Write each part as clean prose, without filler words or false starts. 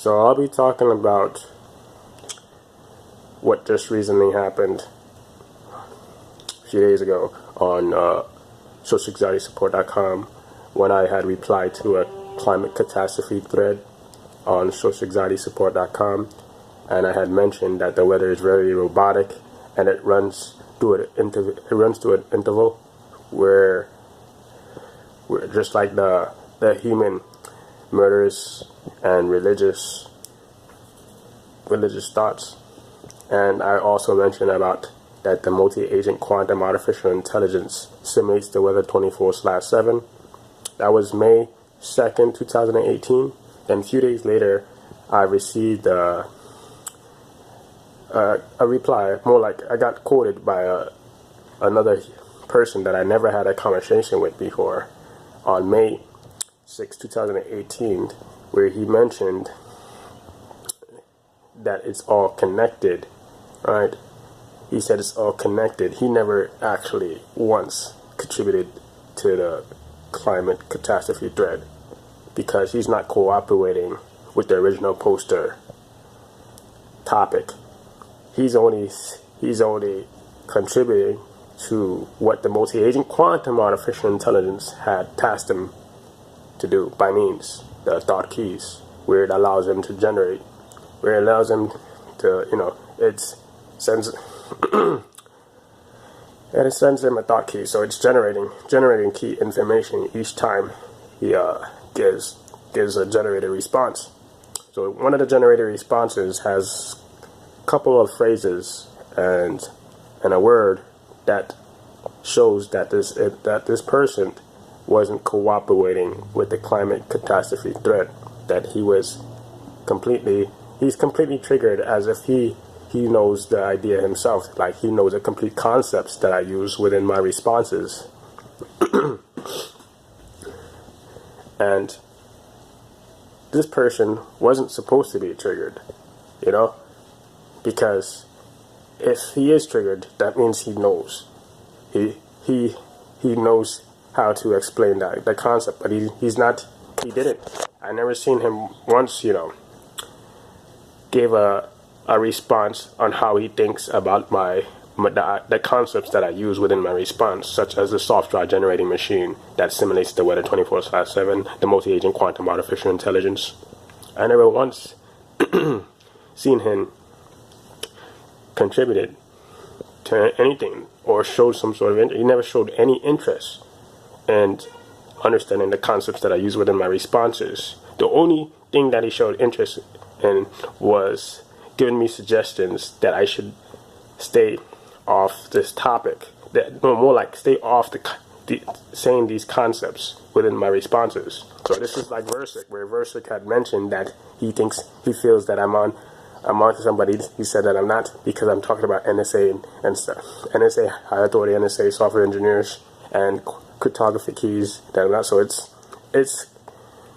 So I'll be talking about what just recently happened a few days ago on SocialAnxietySupport.com when I had replied to a climate catastrophe thread on SocialAnxietySupport.com, and I had mentioned that the weather is very robotic and it runs to an interval where just like the human murders and religious thoughts. And I also mentioned about that the multi-agent quantum artificial intelligence simulates the weather 24/7. That was May 2nd, 2018. Then a few days later, I received a reply, more like I got quoted by another person that I never had a conversation with before on May 6, 2018, where he mentioned that it's all connected, right? He said it's all connected. He never actually once contributed to the climate catastrophe thread because he's not cooperating with the original poster topic. He's only contributing to what the multi-agent quantum artificial intelligence had tasked him to do by means the thought keys, where it allows him to generate, where it allows him to, it sends him a thought key, so it's generating key information each time he gives a generated response. So one of the generated responses has a couple of phrases and a word that shows that this person wasn't cooperating with the climate catastrophe threat, that he's completely triggered, as if he knows the idea himself, like he knows the complete concepts that I use within my responses. And this person wasn't supposed to be triggered, because if he is triggered, that means he knows. He knows how to explain the concept, but he didn't. I never seen him once, gave a response on how he thinks about the concepts that I use within my response, such as the soft draw generating machine that simulates the weather 24/7, the multi-agent quantum artificial intelligence. I never once seen him contributed to anything or showed some sort of interest. He never showed any interest in understanding the concepts that I use within my responses. The only thing that he showed interest in was giving me suggestions that I should stay off this topic, more like stay off saying these concepts within my responses. So this is like Versik, where Versik had mentioned that he feels that I'm on to somebody. He said that I'm not, because I'm talking about NSA and stuff. NSA, high authority NSA software engineers and cryptography keys that I'm not. So it's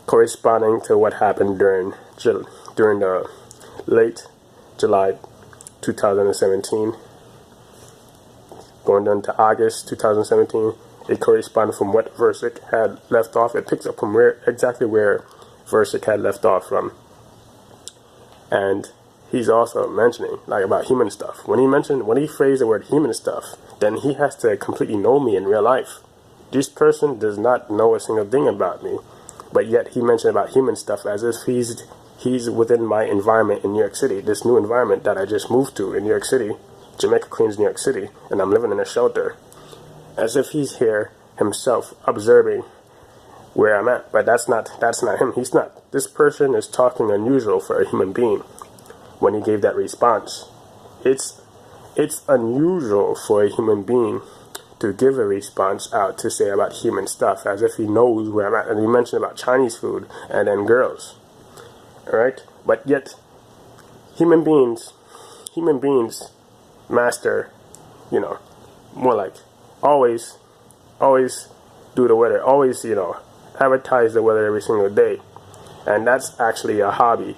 corresponding to what happened during the late July 2017, going down to August 2017. It corresponds from what Versik had left off. It picks up from exactly where Versik had left off from. And he's also mentioning about human stuff. When he phrased the word human stuff, then he has to completely know me in real life. This person does not know a single thing about me, but yet he mentioned about human stuff as if he's within my environment in New York City, this new environment that I just moved to in New York City, Jamaica, Queens, New York City, and I'm living in a shelter, as if he's here himself observing where I'm at. But that's not him. He's not. This person is talking unusual for a human being. When he gave that response, it's unusual for a human being to give a response out to say about human stuff, as if he knows where I'm at. And he mentioned about Chinese food and then girls. Alright? But yet, human beings master, more like always do the weather, always, advertise the weather every single day. And that's actually a hobby,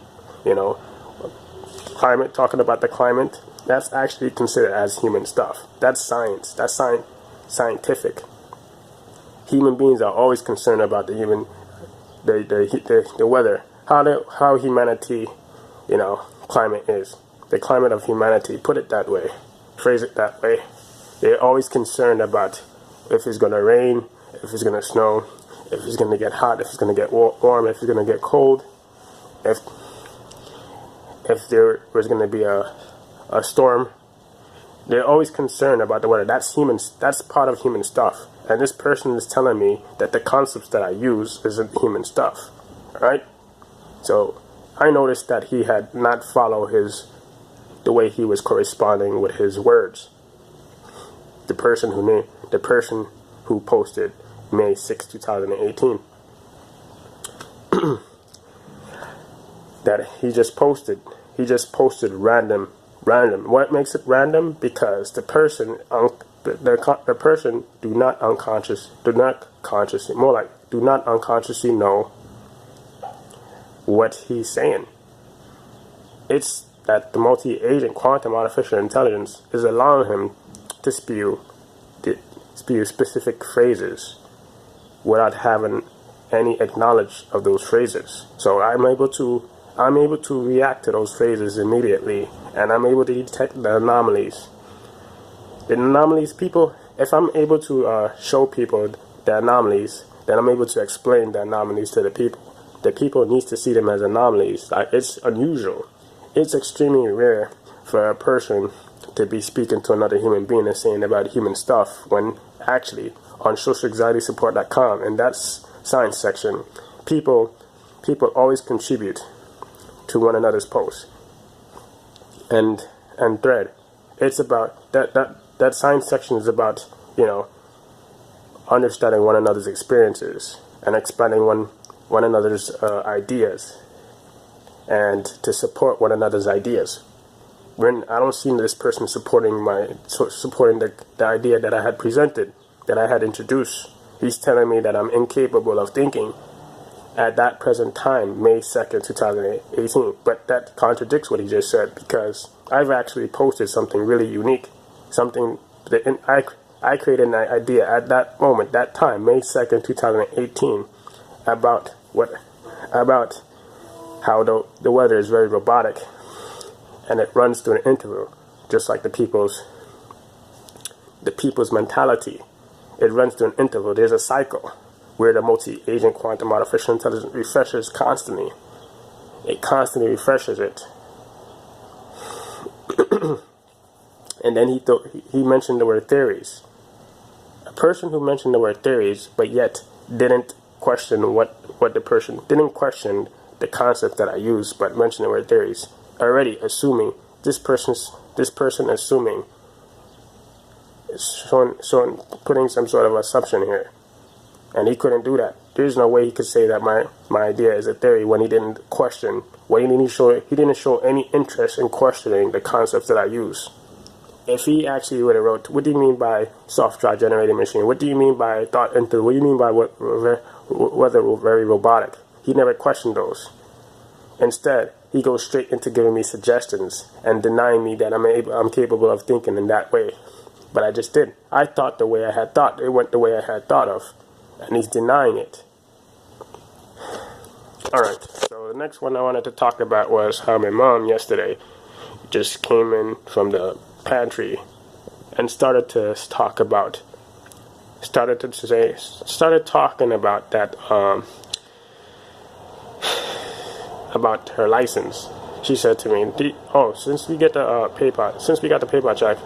Climate, talking about the climate, that's actually considered as human stuff. That's science. That's scientific. Human beings are always concerned about the weather, how humanity climate is. The climate of humanity, put it that way, phrase it that way. They're always concerned about if it's going to rain, if it's going to snow, if it's going to get hot, if it's going to get warm, if it's going to get cold, if there was going to be a storm. They're always concerned about the weather. That's part of human stuff. And this person is telling me that the concepts that I use isn't human stuff. Alright? So I noticed that he had not followed the way he was corresponding with his words. The person who posted May 6, 2018. That he just posted random. What makes it random? Because the person do not unconsciously know what he's saying. It's that the multi-agent quantum artificial intelligence is allowing him to spew specific phrases without having any acknowledge of those phrases. So I'm able to react to those phrases immediately, and I'm able to detect the anomalies. If I'm able to show people the anomalies, then I'm able to explain the anomalies to the people. The people need to see them as anomalies. It's unusual. It's extremely rare for a person to be speaking to another human being and saying about human stuff, when actually on socialanxietysupport.com, in that science section, people always contribute to one another's posts and thread. It's about that science section is about understanding one another's experiences and expanding one another's ideas, and to support one another's ideas. When I don't see this person supporting the idea that I had presented, that I had introduced. He's telling me that I'm incapable of thinking at that present time, May 2nd, 2018. But that contradicts what he just said, because I've actually posted something really unique, something that I created an idea at that moment, that time, May 2nd, 2018, about how the weather is very robotic, and it runs through an interval, just like the people's mentality. It runs through an interval. There's a cycle where the multi-agent quantum artificial intelligence refreshes constantly. It constantly refreshes it. And then he mentioned the word theories. A person who mentioned the word theories, but yet didn't question didn't question the concept that I used, but mentioned the word theories, already assuming this person assuming, putting some sort of assumption here, and he couldn't do that. There's no way he could say that my idea is a theory when he didn't question, when he didn't show any interest in questioning the concepts that I use. If he actually would have wrote, what do you mean by soft draw generating machine? What do you mean by thought interval? What do you mean by whether very robotic? He never questioned those. Instead, he goes straight into giving me suggestions and denying me that I'm capable of thinking in that way. But I just did. I thought the way I had thought. It went the way I had thought of. And he's denying it. Alright, so the next one I wanted to talk about was how my mom yesterday just came in from the pantry and started talking about that about her license. She said to me, since we got the PayPal check,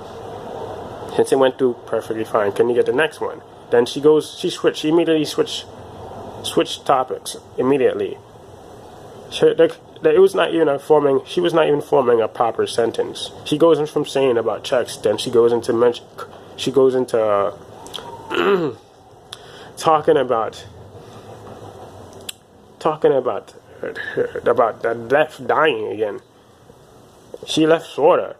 since it went through perfectly fine, can you get the next one? Then she immediately switched topics immediently. She was not even forming a proper sentence. She goes in from saying about checks, then she goes into talking about the left dying again. She left Florida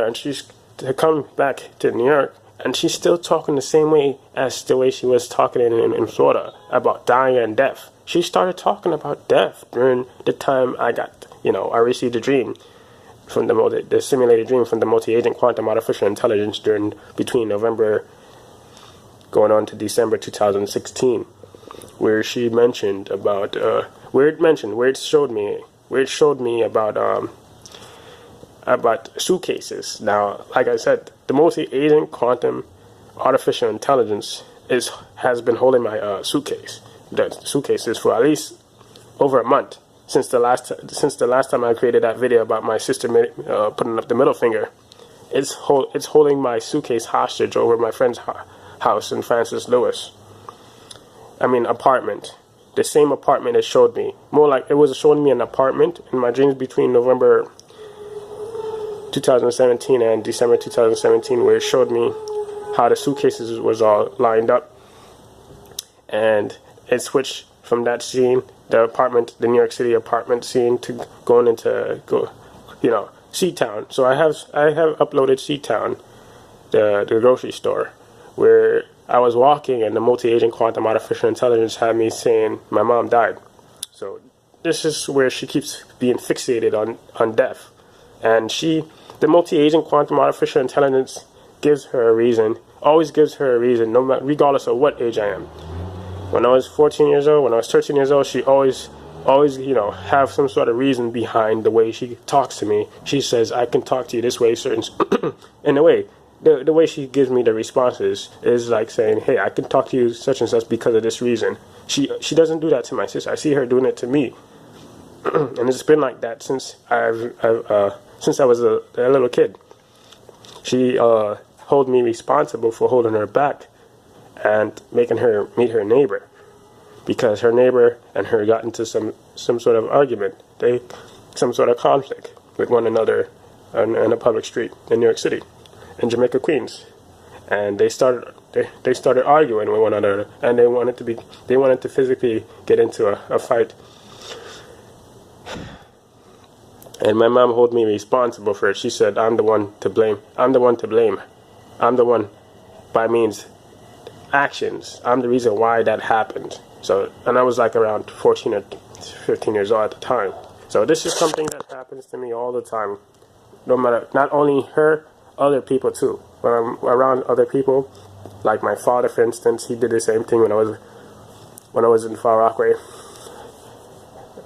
and she's to come back to New York, and she's still talking the same way as the way she was talking in Florida about dying and death. She started talking about death during the time I received a dream from the simulated dream from the multi-agent quantum artificial intelligence between November going on to December 2016, where she mentioned about where it showed me where it showed me about suitcases. Now, like I said, the multi-agent quantum artificial intelligence has been holding my the suitcases for at least over a month since the last time I created that video about my sister putting up the middle finger. It's holding my suitcase hostage over my friend's house in Francis Lewis. Apartment. The same apartment it showed me. More like it was showing me an apartment in my dreams between November 2017 and December 2017, where it showed me how the suitcases was all lined up, and it switched from that scene, the New York City apartment scene, to going into C-Town. So I have uploaded C-Town, the grocery store, where I was walking and the multi-agent quantum artificial intelligence had me saying my mom died. So this is where she keeps being fixated on death, and the multi-agent quantum artificial intelligence gives her a reason, always gives her a reason, regardless of what age I am. When I was 14 years old, when I was 13 years old, she always have some sort of reason behind the way she talks to me. She says, I can talk to you this way, certain in a way. The way she gives me the responses is like saying, hey, I can talk to you such and such because of this reason. She doesn't do that to my sister. I see her doing it to me. And it's been like that since I was a little kid. She hold me responsible for holding her back and making her meet her neighbor, because her neighbor and her got into some sort of argument, some sort of conflict with one another in a public street in New York City, in Jamaica, Queens, and they started arguing with one another, and they wanted to physically get into a fight. And my mom held me responsible for it. She said, I'm the one to blame. I'm the one by means actions. I'm the reason why that happened. So, and I was like around 14 or 15 years old at the time. So this is something that happens to me all the time. No matter, not only her, other people too. When I'm around other people, like my father, for instance, he did the same thing when I was in Far Rockaway.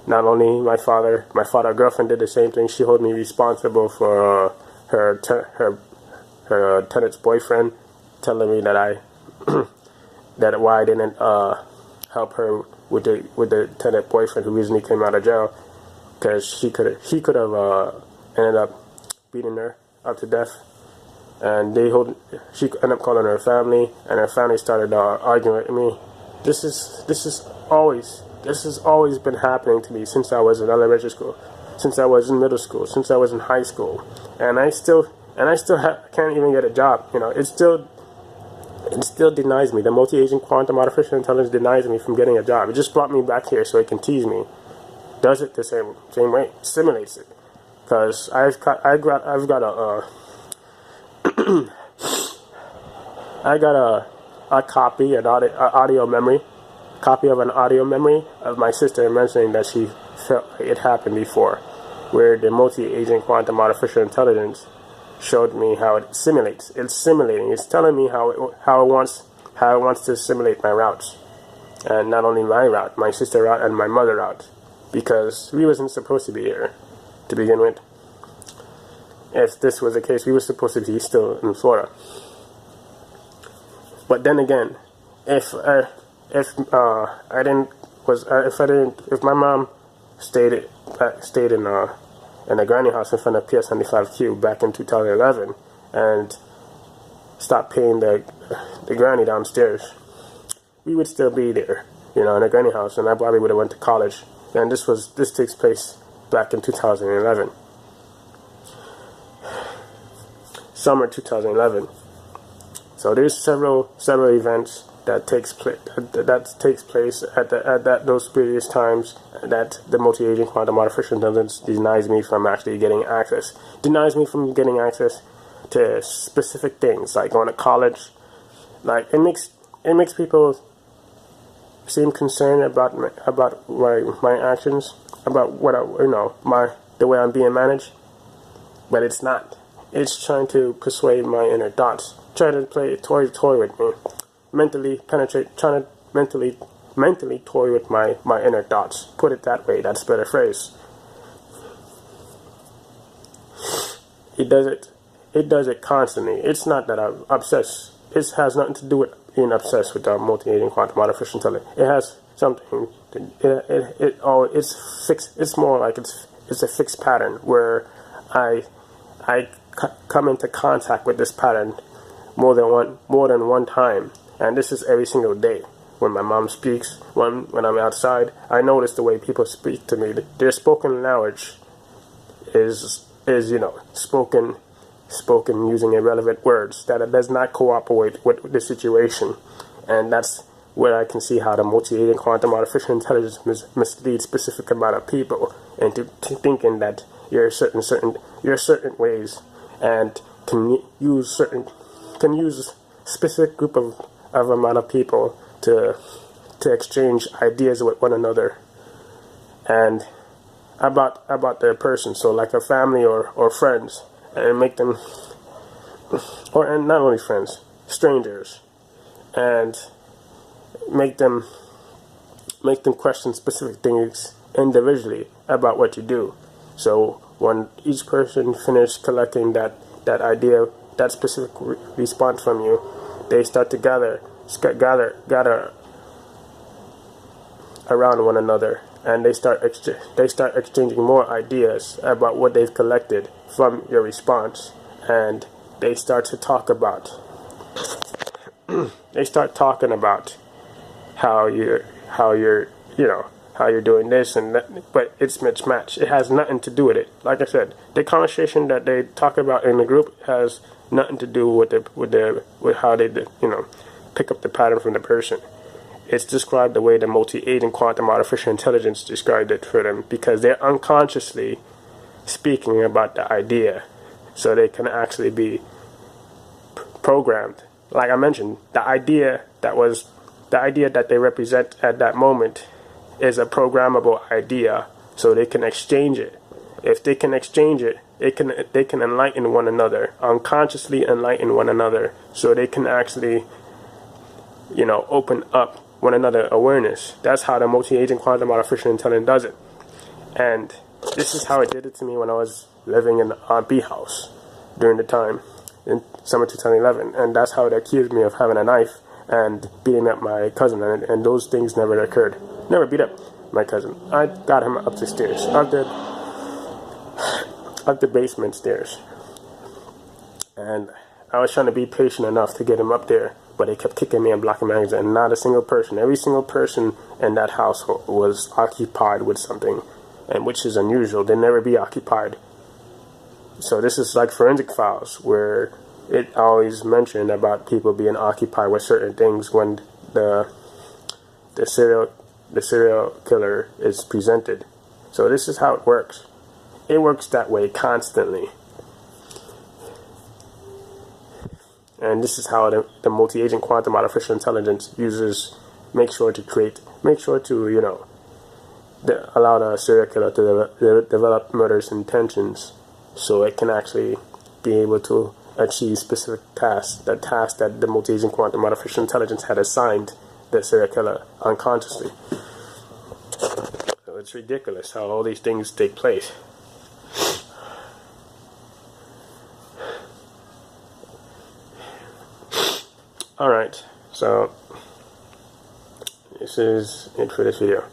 Not only my father girlfriend did the same thing. She held me responsible for her tenant's boyfriend telling me that that why I didn't help her with the tenant boyfriend who recently came out of jail, because he could have ended up beating her up to death, and she ended up calling her family, and her family started arguing with me. This has always been happening to me since I was in elementary school, since I was in middle school, since I was in high school, and I still can't even get a job. It still denies me. The multi-agent quantum artificial intelligence denies me from getting a job. It just brought me back here so it can tease me. Does it the same way? Simulates it. Because I've got a copy, an audio memory. Copy of an audio memory of my sister mentioning that she felt it happened before, where the multi-agent quantum artificial intelligence showed me how it simulates. It's simulating. It's telling me how it wants to simulate my routes, and not only my route, my sister route and my mother route, because we wasn't supposed to be here to begin with. If this was the case, we were supposed to be still in Florida. But then again, if my mom stayed in a granny house in front of Pier 75Q back in 2011 and stopped paying the granny downstairs, we would still be there, in a granny house, and I probably would have went to college. And this takes place back in 2011, summer 2011. So there's several events that takes place at those previous times that the multi-agent quantum artificial intelligence denies me from actually getting access. Denies me from getting access to specific things like going to college. Like it makes people seem concerned about my actions, about what the way I'm being managed, but it's not. It's trying to persuade my inner thoughts, trying to play toy with me. Mentally penetrate, trying to mentally toy with my inner thoughts. Put it that way, that's a better phrase. It does it. It does it constantly. It's not that I'm obsessed. It has nothing to do with being obsessed with multi-agent quantum artificial intelligence. It has something. It's fixed. It's more like it's a fixed pattern where I come into contact with this pattern more than one time, and this is every single day. When my mom speaks, when I'm outside, I notice the way people speak to me. Their spoken language is spoken using irrelevant words that it does not cooperate with the situation, and that's where I can see how the multi-agent quantum artificial intelligence misleads specific amount of people into thinking that you're certain ways, and can use specific group of amount of people to exchange ideas with one another and about their person. So like a family or friends, and make them, and not only friends, strangers, and make them question specific things individually about what you do. So when each person finishes collecting that idea, that specific response from you, they start to gather around one another, and they start exchanging more ideas about what they've collected from your response, and they start to talk about how you're doing this and that, but it's mismatched. It has nothing to do with it. Like I said, the conversation that they talk about in the group has nothing to do with how they pick up the pattern from the person. It's described the way the multi-agent quantum artificial intelligence described it for them, because they're unconsciously speaking about the idea, so they can actually be programmed. Like I mentioned, the idea that they represent at that moment is a programmable idea, so they can exchange it. If they can exchange it, they can enlighten one another, unconsciously enlighten one another, so they can actually open up one another awareness. That's how the multi-agent quantum artificial intelligence does it. And this is how it did it to me when I was living in the Aunt B house during the time in summer 2011. And that's how it accused me of having a knife and beating up my cousin. And those things never occurred. Never beat up my cousin. I got him up the stairs, up the basement stairs. And I was trying to be patient enough to get him up there, but they kept kicking me and blocking my exit, and not a single person. Every single person in that household was occupied with something, and which is unusual. They never be occupied. So this is like Forensic Files, where it always mentioned about people being occupied with certain things when the serial killer is presented. So this is how it works. It works that way constantly. And this is how the multi-agent quantum artificial intelligence users make sure to allow the serial killer to develop murderous intentions, so it can actually be able to achieve specific tasks, the task that the multi-agent quantum artificial intelligence had assigned the serial killer unconsciously. So it's ridiculous how all these things take place. Alright, so this is it for this video.